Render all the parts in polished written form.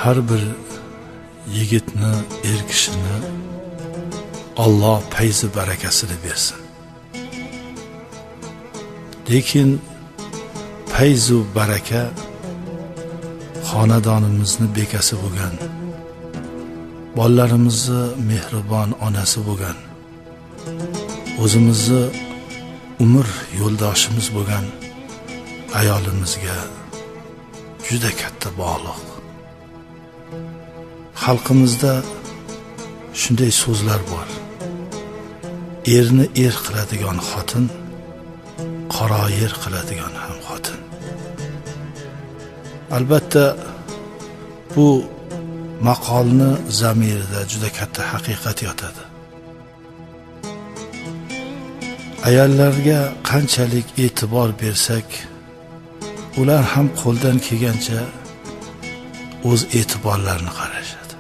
Har bir yigitni, er kishini Alloh fayzi barakasini bersin. Lekin fayzu baraka xonadonimizni bekasi bo'lgan, bolalarimizni mehribon onasi bo'lgan, o'zimizni umr yo'ldoshimiz bo'lgan ayolimizga juda katta bog'liq. Xalqimizda shunday so'zlar bor. Erni er qiladigan xotin, qaro yer qiladigan ham xotin. Albatta bu maqolni zamirida juda katta haqiqat yotadi. Ayollarga qanchalik e'tibor bersak, ular ham qo'ldan kelgancha o'z e'tiborlarini qarashadi.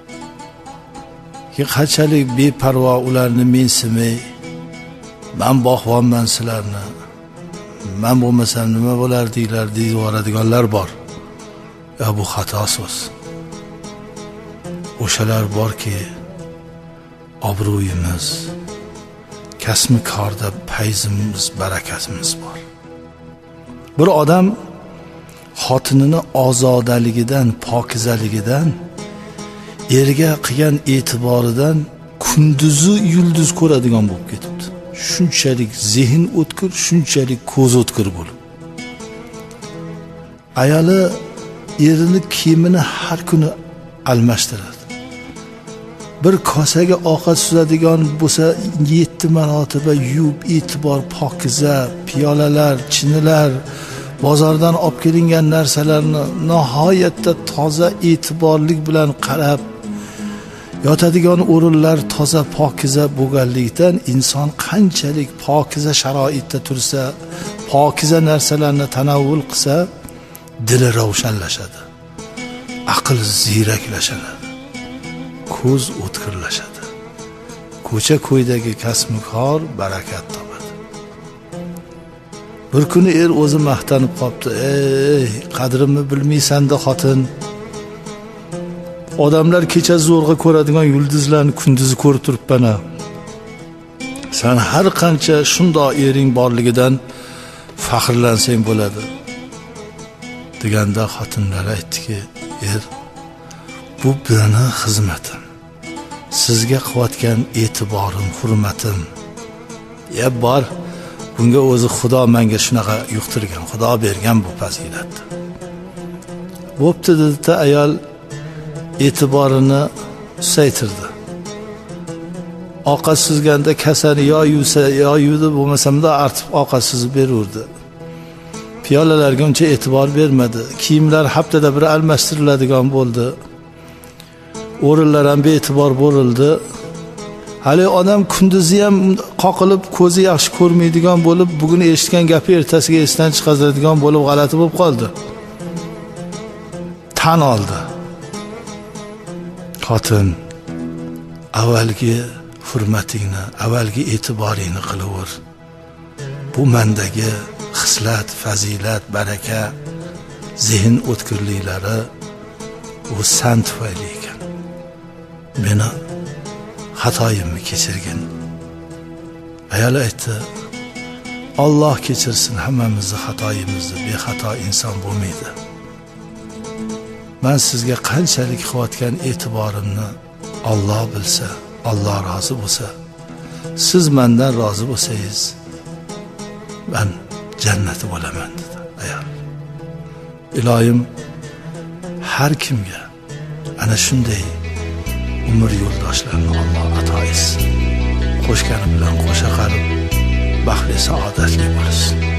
Qanchalik beparvo ularni mensimay, men boqvonman sizlarni, men bo'lmasam nima bo'lardinglar deyib yuboradiganlar bor. Bu xato so'z. O'shalar borki, obro'yimiz, kasmi korda fayzimiz, barakatimiz bor. Bir odam xotinini ozodaligidan, pokizaligidan, erga qilgan e'tiboridan kunduzi yulduz ko'radigan bo'lib ketibdi. Shunchalik zehn o'tkir, shunchalik ko'z o'tkir bo'lib. Ayoli erini kiyimini har kuni almashtiradi. Bir kosaga ovqat suzadigan bo'lsa 7 marotaba yuvib, e'tibor, pokiza, piyolalar, chinilar, bozordan olib kelingan narsalarni nihoyatda toza e'tiborlik bilan qarab, yotadigan o'rinlar toza pokiza bo'lganligidan inson qanchalik pokiza sharoitda tursa, pokiza narsalarni tanovvul qilsa, dili ravshanlashadi, aql ziyraklashadi, ko'z o'tkirlashadi, ko'cha-ko'ydagi kasb-kor barakat topadi. Bir kuni er o'zi maqtanib qopti. Qadrimni bilmaysan-da xotin. Odamlar kecha zo'rg'a ko'radigan yulduzlarni kunduzi ko'rib turibman-a. Sen har qancha shundoq ering borligidan faxrlansang bo'ladi. Deganda xotinlar aytdiki, er, bu meni xizmatim. Sizga qilayotgan e'tiborim, hurmatim. Bor, bunga o'zi Xudo menga shunaqa yuqtirgan, Xudo bergan bu fazilatni. Bo'pti dedi, ayol e'tiborini susaytirdi. Ovqat suzganda kasani yo yuvsa, yo yuvdi, bo'lmasamda artib ovqat suzib berurdi. Piyolalarga uncha e'tibor bermadi. Kiyimlar haftada bir almashtiriladigan bo'ldi. O'rinlar ham bee'tibor bo'ldi. Hali odam kunduzi ham qoqilib, ko'zi yaxshi ko'rmaydigan bo'lib, bugun eshitgan gapi ertasiga esdan chiqazadigan bo'lib, g'alati bo'lib qoldi. Tan oldi. Xotin, avvalgi hurmatingni, avvalgi e'tiboringni qilaver. Bu mendagi xislat, fazilat, baraka, zehn o'tkirliklari u san tufayli ekan. Meni xatoyimni kechirgin. Ayol aytdi, Alloh kechirsin hammamizni xatoyimizni, bexato inson bo'lmaydi. Men sizga qanchalik qilayotgan e'tiborimni Alloh bilsa, Alloh rozi bo'lsa, siz mendan rozi bo'lsangiz, men jannati bo'laman dedi ayol. Iloyim har kimga ana shunday umr yo'ldoshlarini Alloh ato etsin. Qo'shgani bilan qo'sha qarib, baxtli saodatli bo'lsin.